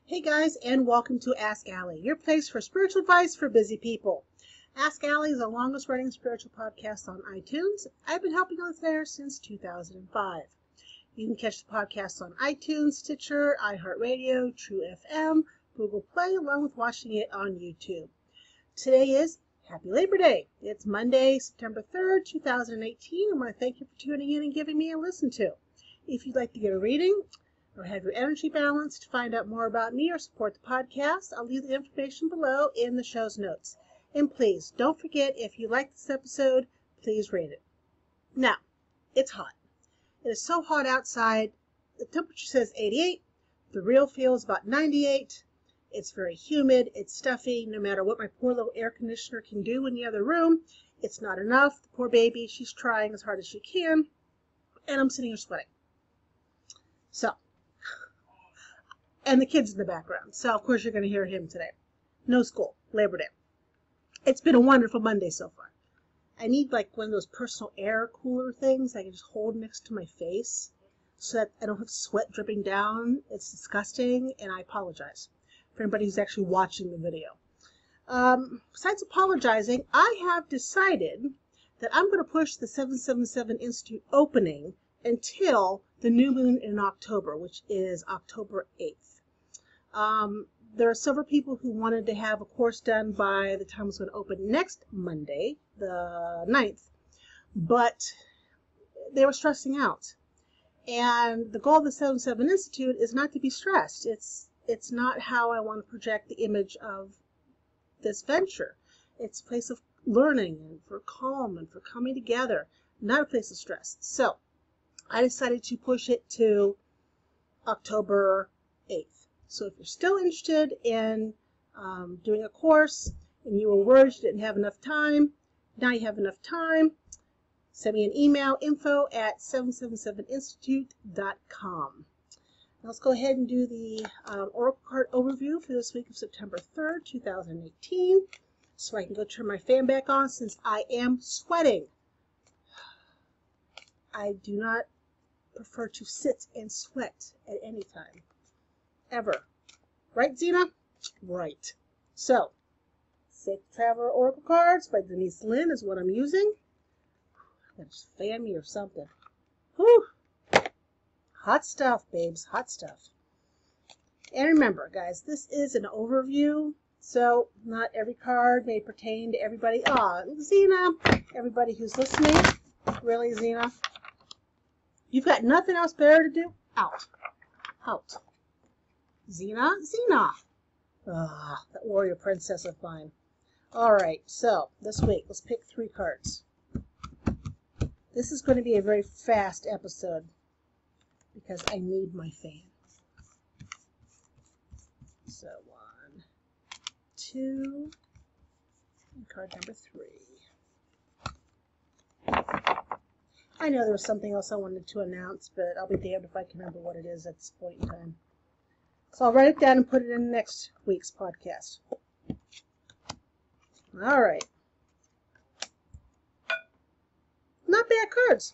Hey guys, and welcome to Ask Allie, your place for spiritual advice for busy people. Ask Allie is the longest running spiritual podcast on iTunes. I've been helping others there since 2005. You can catch the podcast on iTunes, Stitcher, iHeartRadio, True FM, Google Play, along with watching it on YouTube. Today is Happy Labor Day. It's Monday, September 3rd, 2018. I want to thank you for tuning in and giving me a listen to. If you'd like to get a reading, or have your energy balanced, to find out more about me or support the podcast, I'll leave the information below in the show's notes. And please, don't forget, if you like this episode, please rate it. Now, it's hot. It is so hot outside. The temperature says 88. The real feel is about 98. It's very humid. It's stuffy. No matter what my poor little air conditioner can do in the other room, it's not enough. The poor baby, she's trying as hard as she can. And I'm sitting here sweating. And the kid's in the background. So, of course, you're going to hear him today. No school. Labor Day. It's been a wonderful Monday so far. I need like one of those personal air cooler things I can just hold next to my face so that I don't have sweat dripping down. It's disgusting, and I apologize for anybody who's actually watching the video. Besides apologizing, I have decided that I'm going to push the 777 Institute opening until the new moon in October, which is October 8th. There are several people who wanted to have a course done by the time it's going to open next Monday, the 9th, but they were stressing out. And the goal of the 7-7 Institute is not to be stressed. It's not how I want to project the image of this venture. It's a place of learning and for calm and for coming together, not a place of stress. So I decided to push it to October 8th. So if you're still interested in doing a course and you were worried you didn't have enough time, now you have enough time. Send me an email, info@777institute.com. Let's go ahead and do the Oracle card overview for this week of September 3rd, 2018. So I can go turn my fan back on since I am sweating. I do not prefer to sit and sweat at any time. Ever. Right, Zena? Right. So, Safe Traveler Oracle cards by Denise Lynn is what I'm using. Gotta just fan me or something. Whew. Hot stuff, babes. Hot stuff. And remember, guys, this is an overview, so not every card may pertain to everybody. Zena, everybody who's listening. Really, Zena? You've got nothing else better to do? Out. Out. Zena? That warrior princess of mine. Alright, so this week, let's pick 3 cards. This is going to be a very fast episode because I need my fan. So 1, 2, and card number 3. I know there was something else I wanted to announce, but I'll be damned if I can remember what it is at this point in time. So I'll write it down and put it in next week's podcast. All right. Not bad cards.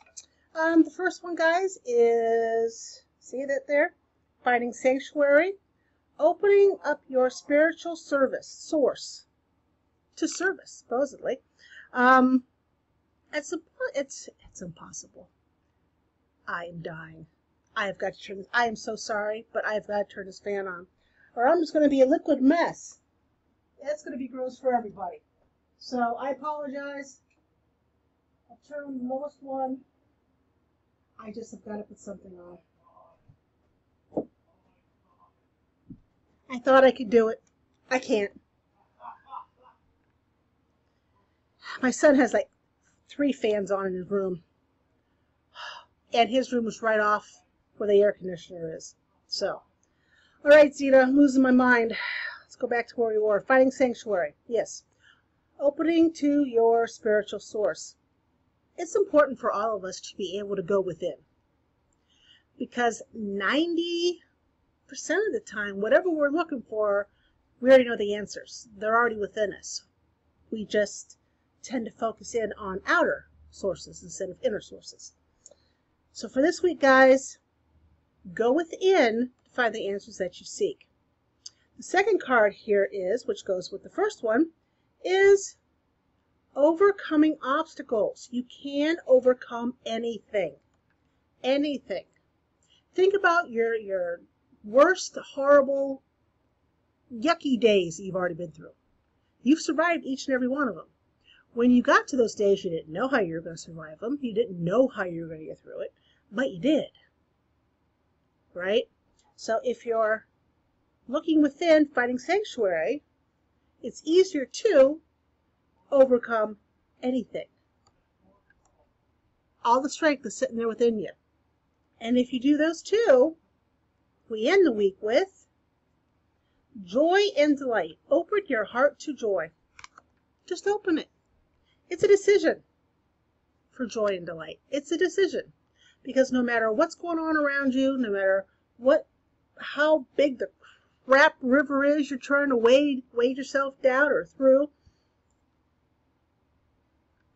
The first one, guys, is, see that there? Finding Sanctuary. Opening up your spiritual source to service, supposedly. It's impossible. I am dying. I have got to turn this. I am so sorry, but I have got to turn this fan on, or I'm just going to be a liquid mess. It's going to be gross for everybody. So I apologize. I'll turn the lowest one. I just have got to put something on. I thought I could do it. I can't. My son has like 3 fans on in his room. And his room is right off where the air conditioner is. So, all right, Zeta, I'm losing my mind. Let's go back to where we were. Finding Sanctuary. Yes. Opening to your spiritual source. It's important for all of us to be able to go within. Because 90% of the time, whatever we're looking for, we already know the answers. They're already within us. We just tend to focus in on outer sources instead of inner sources. So for this week, guys, go within to find the answers that you seek. The second card here is, which goes with the first one, is overcoming obstacles. You can overcome anything. Anything. Think about your worst, horrible, yucky days that you've already been through. You've survived each and every one of them. When you got to those days, you didn't know how you were going to survive them. You didn't know how you were going to get through it, but you did. Right? So if you're looking within, finding sanctuary, it's easier to overcome anything. All the strength is sitting there within you. And if you do those two, we end the week with joy and delight. Open your heart to joy. Just open it. It's a decision for joy and delight. It's a decision. Because no matter what's going on around you, no matter how big the crap river is you're trying to wade yourself down or through,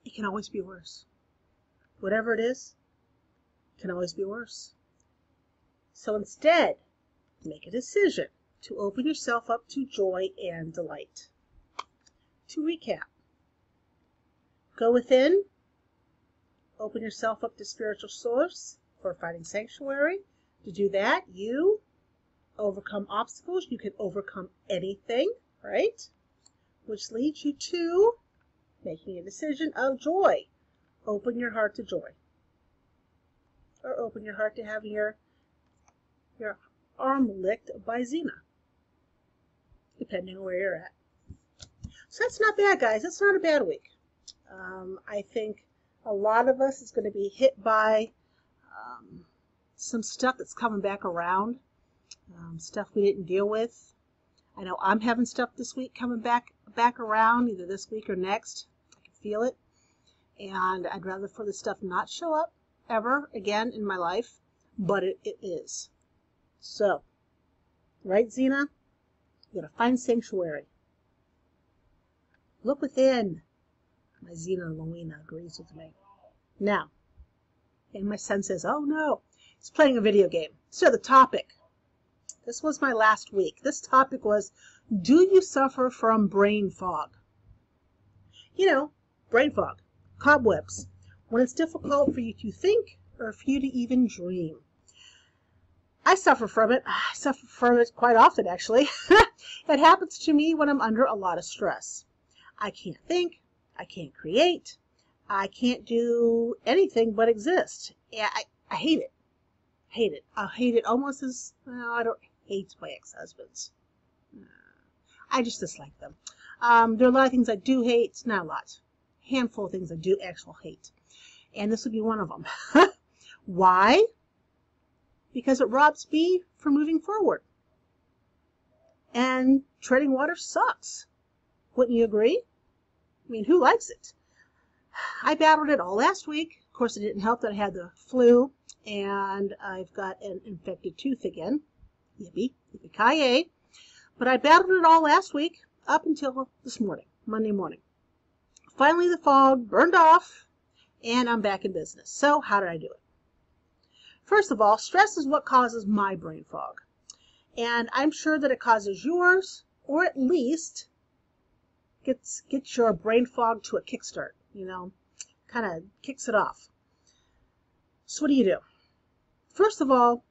it can always be worse. Whatever it is, it can always be worse. So instead, make a decision to open yourself up to joy and delight. To recap, go within, open yourself up to spiritual source for finding sanctuary. To do that, you overcome obstacles. You can overcome anything, right? Which leads you to making a decision of joy. Open your heart to joy. Or open your heart to having your arm licked by Xena. Depending on where you're at. So that's not bad, guys. That's not a bad week. I think a lot of us is going to be hit by some stuff that's coming back around. Stuff we didn't deal with. I know I'm having stuff this week coming back around, either this week or next. I can feel it. And I'd rather for the stuff not show up ever again in my life, but it is. So, right, Xena? You gotta find sanctuary. Look within. My Xena Louina agrees with me. Now, and my son says, oh no, he's playing a video game. So the topic. This was my last week. This topic was, do you suffer from brain fog? You know, brain fog, cobwebs, when it's difficult for you to think or for you to even dream. I suffer from it. I suffer from it quite often, actually. It happens to me when I'm under a lot of stress. I can't think. I can't create. I can't do anything but exist. Yeah, I hate it. Hate it. I hate it almost as, well, I don't hate my ex-husbands. I just dislike them. There are a lot of things I do hate. Not a lot. A handful of things I do actually hate. And this would be one of them. Why? Because it robs me from moving forward. And treading water sucks. Wouldn't you agree? I mean, who likes it? I battled it all last week. Of course, it didn't help that I had the flu, and I've got an infected tooth again. Yippee, yippee-ki-yay. But I battled it all last week up until this morning, Monday morning. Finally, the fog burned off, and I'm back in business. So, how did I do it? First of all, stress is what causes my brain fog. And I'm sure that it causes yours, or at least gets your brain fog to a kickstart, you know, kind of kicks it off. So what do? First of all,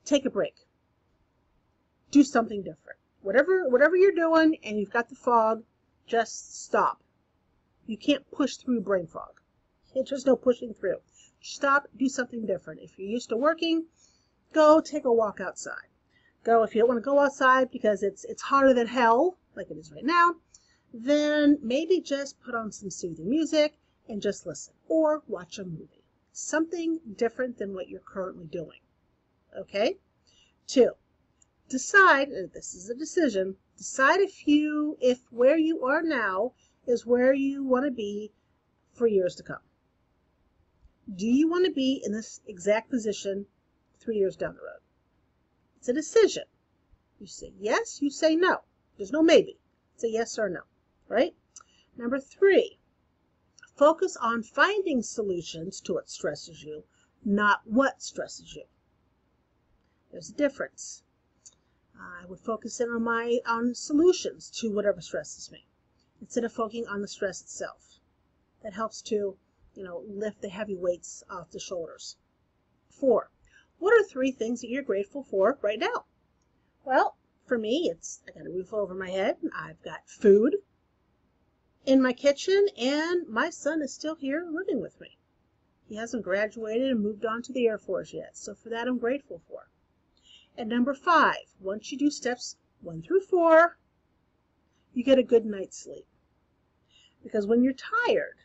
take a break. Do something different. Whatever you're doing and you've got the fog, just stop. You can't push through brain fog. There's just no pushing through. Stop, do something different. If you're used to working, go take a walk outside. Go, if you don't want to go outside because it's hotter than hell, like it is right now, then maybe just put on some soothing music and just listen. Or watch a movie. Something different than what you're currently doing. Okay? 2, decide, this is a decision, decide if where you are now is where you want to be for years to come. Do you want to be in this exact position 3 years down the road? It's a decision. You say yes, you say no. There's no maybe. It's a yes or no, right? Number 3, focus on finding solutions to what stresses you, not what stresses you. There's a difference. I would focus in on solutions to whatever stresses me, instead of focusing on the stress itself. That helps to, lift the heavy weights off the shoulders. 4. What are 3 things that you're grateful for right now? Well, for me, I got a roof over my head, I've got food in my kitchen, and my son is still here living with me. He hasn't graduated and moved on to the Air Force yet, so for that I'm grateful for. And number 5, once you do steps 1 through 4, you get a good night's sleep. Because when you're tired,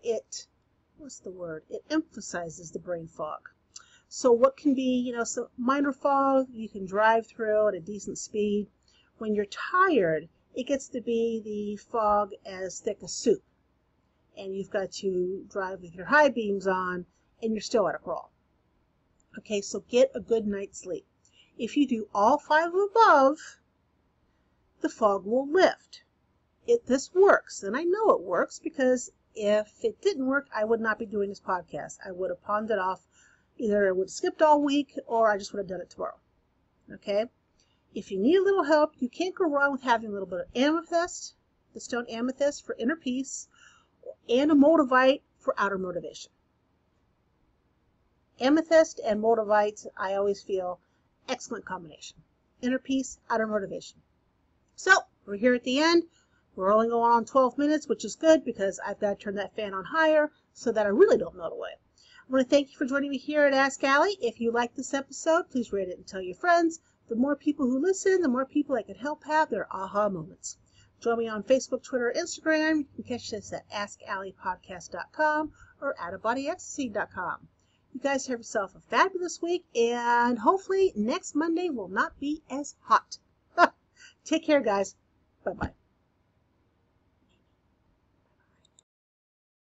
it emphasizes the brain fog. So what can be, some minor fog you can drive through at a decent speed. When you're tired, it gets to be the fog as thick as soup. And you've got to drive with your high beams on, and you're still at a crawl. Okay, so get a good night's sleep. If you do all 5 above, the fog will lift. This works, and I know it works because if it didn't work, I would not be doing this podcast. I would have pawned it off. Either I would have skipped all week, or I just would have done it tomorrow. Okay? If you need a little help, you can't go wrong with having a little bit of amethyst, the stone amethyst for inner peace, and a motivite for outer motivation. Amethyst and motivite, I always feel, excellent combination. Inner peace, outer motivation. So, we're here at the end. We're only going on 12 minutes, which is good because I've got to turn that fan on higher so that I really don't melt away. I want to thank you for joining me here at Ask Allie. If you like this episode, please rate it and tell your friends. The more people who listen, the more people I can help have their aha moments. Join me on Facebook, Twitter, Instagram. You can catch this at AskAlliePodcast.com or OutOfBodyEcstasy.com. You guys have yourself a fabulous week, and hopefully next Monday will not be as hot. Take care, guys. Bye-bye.